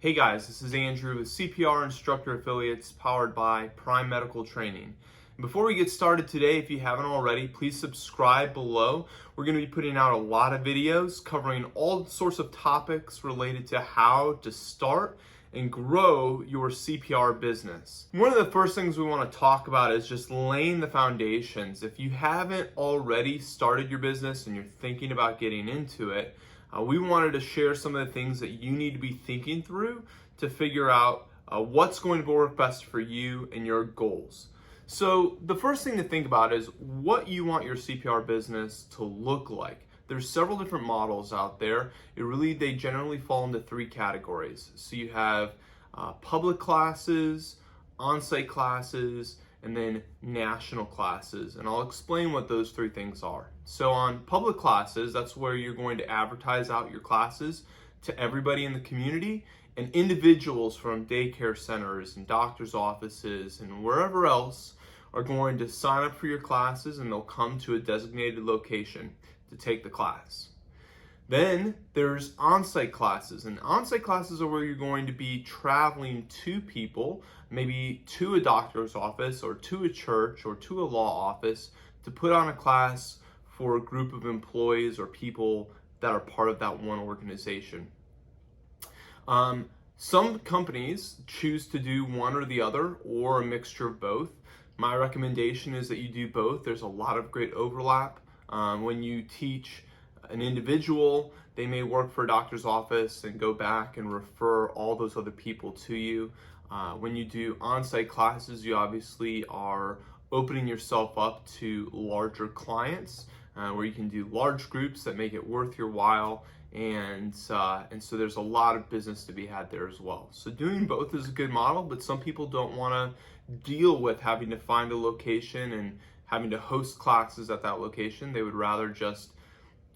Hey guys, this is Andrew with CPR Instructor Affiliates powered by Prime Medical Training. Before we get started today, if you haven't already, please subscribe below. We're going to be putting out a lot of videos covering all sorts of topics related to how to start and grow your CPR business. One of the first things we want to talk about is just laying the foundations. If you haven't already started your business and you're thinking about getting into it, we wanted to share some of the things that you need to be thinking through to figure out what's going to work best for you and your goals. So the first thing to think about is what you want your CPR business to look like. There's several different models out there. They generally fall into three categories. So you have public classes, on-site classes, and then national classes. And I'll explain what those three things are. So on public classes, that's where you're going to advertise out your classes to everybody in the community, and individuals from daycare centers and doctors' offices and wherever else are going to sign up for your classes, and they'll come to a designated location to take the class. Then there's on-site classes, and on-site classes are where you're going to be traveling to people, maybe to a doctor's office or to a church or to a law office, to put on a class for a group of employees or people that are part of that one organization. Some companies choose to do one or the other or a mixture of both. My recommendation is that you do both. There's a lot of great overlap. When you teach an individual, they may work for a doctor's office and go back and refer all those other people to you. When you do on-site classes, you obviously are opening yourself up to larger clients, where you can do large groups that make it worth your while, and so there's a lot of business to be had there as well. So doing both is a good model, but some people don't want to deal with having to find a location and having to host classes at that location. They would rather just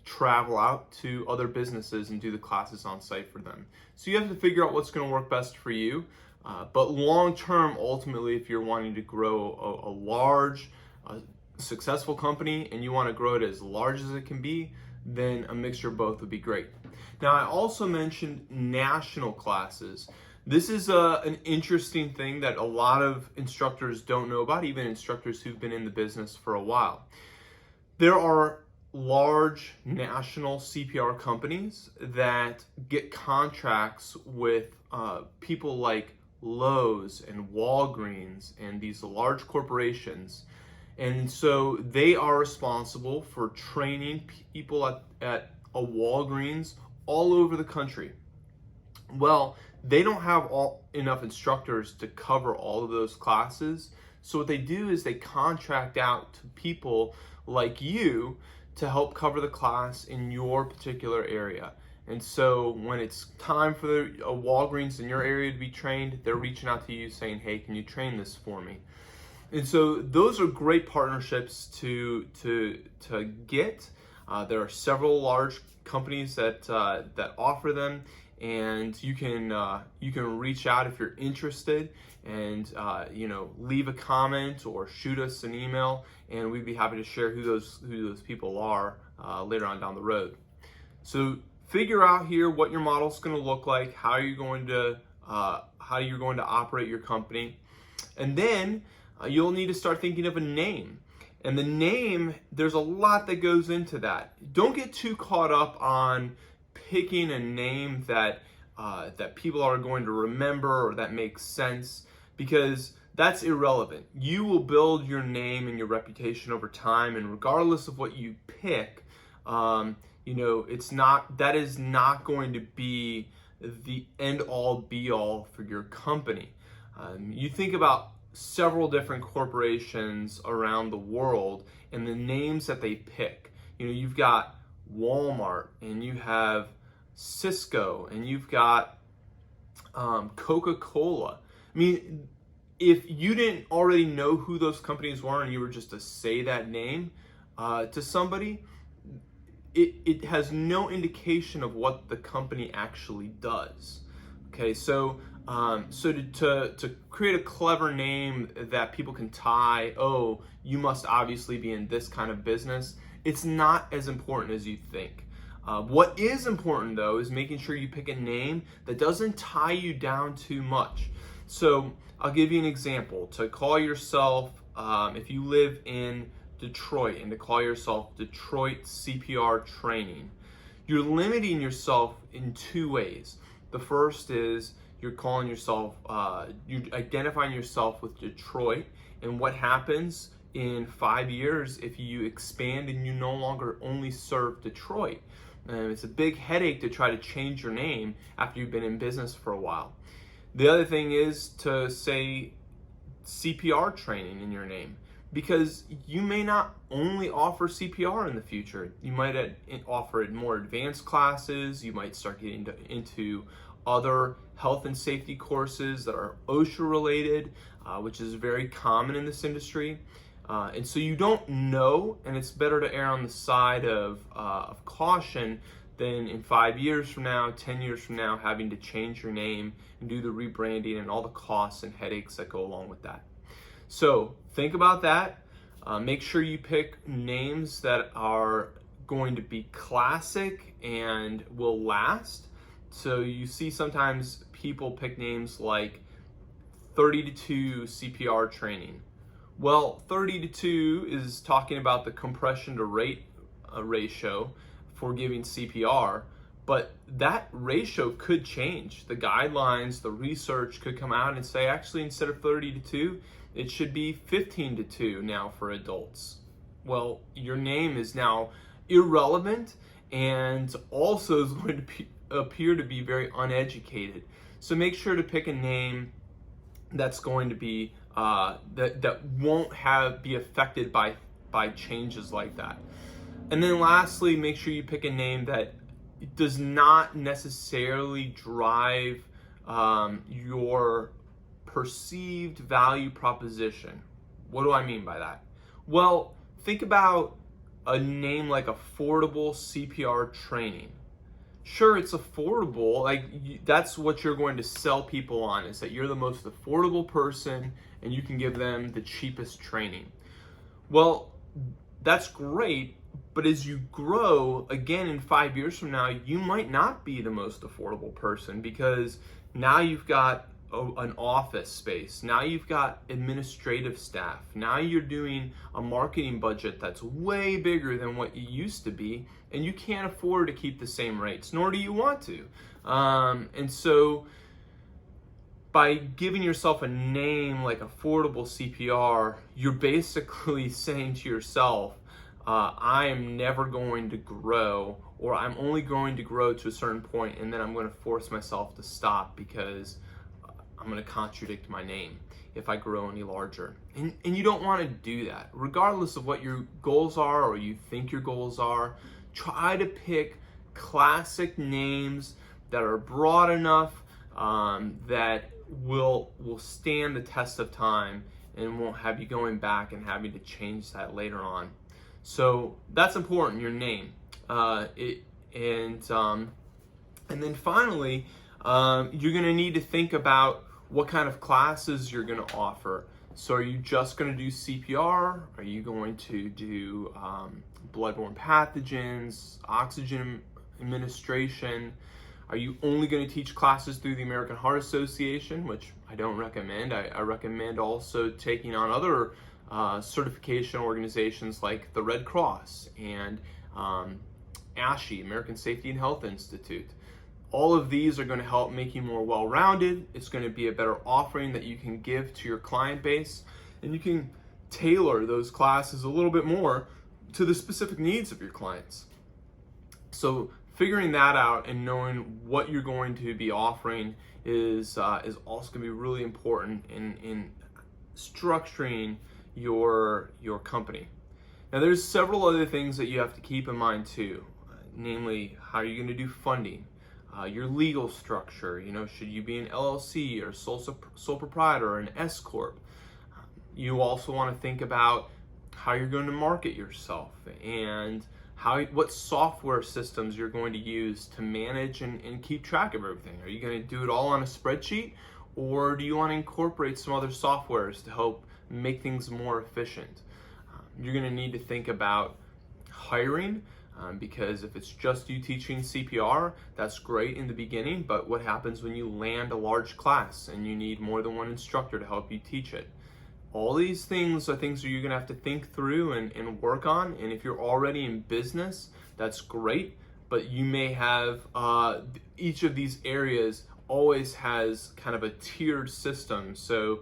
travel out to other businesses and do the classes on site for them. So you have to figure out what's going to work best for you. But long term, ultimately, if you're wanting to grow a large, successful company and you want to grow it as large as it can be, then a mixture of both would be great. Now, I also mentioned national classes. This is an interesting thing that a lot of instructors don't know about, even instructors who've been in the business for a while. There are large national CPR companies that get contracts with people like Lowe's and Walgreens and these large corporations. And so they are responsible for training people at a Walgreens all over the country. Well, they don't have enough instructors to cover all of those classes. So what they do is they contract out to people like you to help cover the class in your particular area. And so when it's time for a Walgreens in your area to be trained, they're reaching out to you saying, hey, can you train this for me? And so those are great partnerships to get. There are several large companies that offer them, and you can reach out if you're interested, and leave a comment or shoot us an email, and we'd be happy to share who those people are later on down the road. So figure out here what your model is going to look like, how you're going to operate your company, and then you'll need to start thinking of a name. And the name, there's a lot that goes into that. Don't get too caught up on picking a name that people are going to remember or that makes sense, because that's irrelevant. You will build your name and your reputation over time, and regardless of what you pick, that is not going to be the end all be all for your company. You think about several different corporations around the world and the names that they pick. You've got Walmart, and you have Cisco, and you've got Coca-Cola. I mean, if you didn't already know who those companies were and you were just to say that name to somebody, it has no indication of what the company actually does. Okay, so to create a clever name that people can tie, oh, you must obviously be in this kind of business, it's not as important as you think. What is important though is making sure you pick a name that doesn't tie you down too much. So I'll give you an example. To call yourself, if you live in Detroit, and to call yourself Detroit CPR Training, you're limiting yourself in two ways. The first is you're calling yourself, you're identifying yourself with Detroit, and what happens in 5 years if you expand and you no longer only serve Detroit. It's a big headache to try to change your name after you've been in business for a while. The other thing is to say CPR training in your name, because you may not only offer CPR in the future. You might offer more advanced classes. You might start getting into other health and safety courses that are OSHA related, which is very common in this industry. And so you don't know, and it's better to err on the side of caution than in 5 years from now, 10 years from now, having to change your name and do the rebranding and all the costs and headaches that go along with that. So think about that. Make sure you pick names that are going to be classic and will last. So you see sometimes people pick names like 30-2 CPR training. Well, 30-2 is talking about the compression to rate ratio for giving CPR, but that ratio could change. The guidelines, the research could come out and say, actually, instead of 30-2, it should be 15-2 now for adults. Well, your name is now irrelevant and also is going to appear to be very uneducated. So make sure to pick a name that's going to be that won't be affected by changes like that. And then lastly, make sure you pick a name that does not necessarily drive your perceived value proposition. What do I mean by that? Well, think about a name like Affordable CPR Training. Sure, it's affordable. That's what you're going to sell people on, is that you're the most affordable person and you can give them the cheapest training. Well, that's great, but as you grow, again, in 5 years from now, you might not be the most affordable person, because now you've got an office space. Now you've got administrative staff. Now you're doing a marketing budget that's way bigger than what you used to be, and you can't afford to keep the same rates, nor do you want to. And so by giving yourself a name like Affordable CPR, you're basically saying to yourself, I am never going to grow, or I'm only going to grow to a certain point, and then I'm going to force myself to stop because I'm going to contradict my name if I grow any larger. And you don't want to do that. Regardless of what your goals are or you think your goals are, try to pick classic names that are broad enough that will stand the test of time and won't have you going back and having to change that later on. So that's important, your name. And then finally, you're going to need to think about what kind of classes you're going to offer. So are you just going to do CPR? Are you going to do bloodborne pathogens, oxygen administration? Are you only going to teach classes through the American Heart Association, which I don't recommend. I recommend also taking on other certification organizations like the Red Cross and ASHI, American Safety and Health Institute. All of these are going to help make you more well-rounded. It's going to be a better offering that you can give to your client base, and you can tailor those classes a little bit more to the specific needs of your clients. So figuring that out and knowing what you're going to be offering is also going to be really important in structuring your company. Now, there's several other things that you have to keep in mind too, namely how are you going to do funding, your legal structure. Should you be an LLC or sole proprietor or an S corp? You also want to think about how you're going to market yourself and what software systems you're going to use to manage and keep track of everything. Are you going to do it all on a spreadsheet, or do you want to incorporate some other softwares to help make things more efficient? You're going to need to think about hiring. Because if it's just you teaching CPR, that's great in the beginning, but what happens when you land a large class and you need more than one instructor to help you teach it? All these things are things that you're gonna have to think through and work on. And if you're already in business, that's great, but you may have, each of these areas always has kind of a tiered system. So,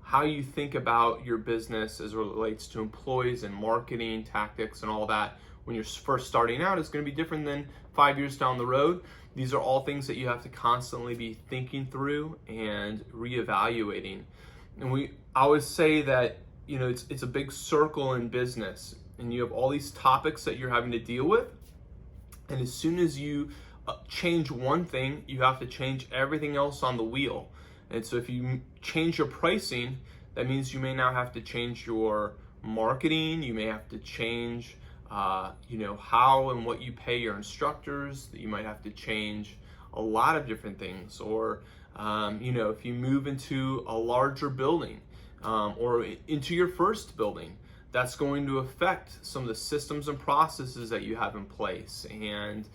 how you think about your business as it relates to employees and marketing tactics and all that when you're first starting out is going to be different than 5 years down the road. These are all things that you have to constantly be thinking through and reevaluating. And I always say that, it's a big circle in business, and you have all these topics that you're having to deal with. And as soon as you change one thing, you have to change everything else on the wheel. And so if you change your pricing, that means you may now have to change your marketing. You may have to change, how and what you pay your instructors. You might have to change a lot of different things. Or, if you move into a larger building or into your first building, that's going to affect some of the systems and processes that you have in place. And,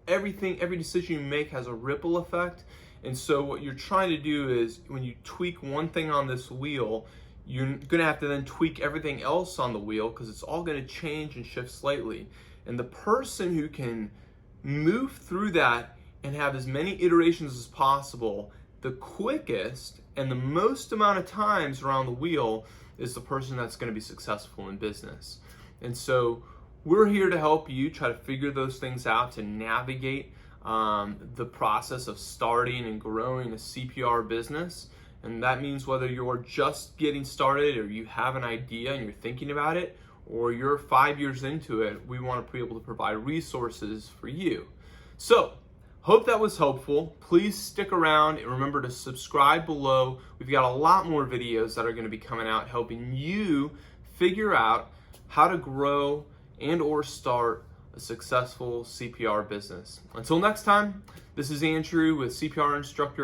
every decision you make has a ripple effect. And so what you're trying to do is when you tweak one thing on this wheel, you're going to have to then tweak everything else on the wheel because it's all going to change and shift slightly. And the person who can move through that and have as many iterations as possible, the quickest and the most amount of times around the wheel, is the person that's going to be successful in business. And so we're here to help you try to figure those things out, to navigate the process of starting and growing a CPR business. And that means whether you're just getting started or you have an idea and you're thinking about it, or you're 5 years into it, we want to be able to provide resources for you. So, hope that was helpful. Please stick around and remember to subscribe below. We've got a lot more videos that are going to be coming out helping you figure out how to grow and or start a successful CPR business. Until next time, this is Andrew with CPR Instructor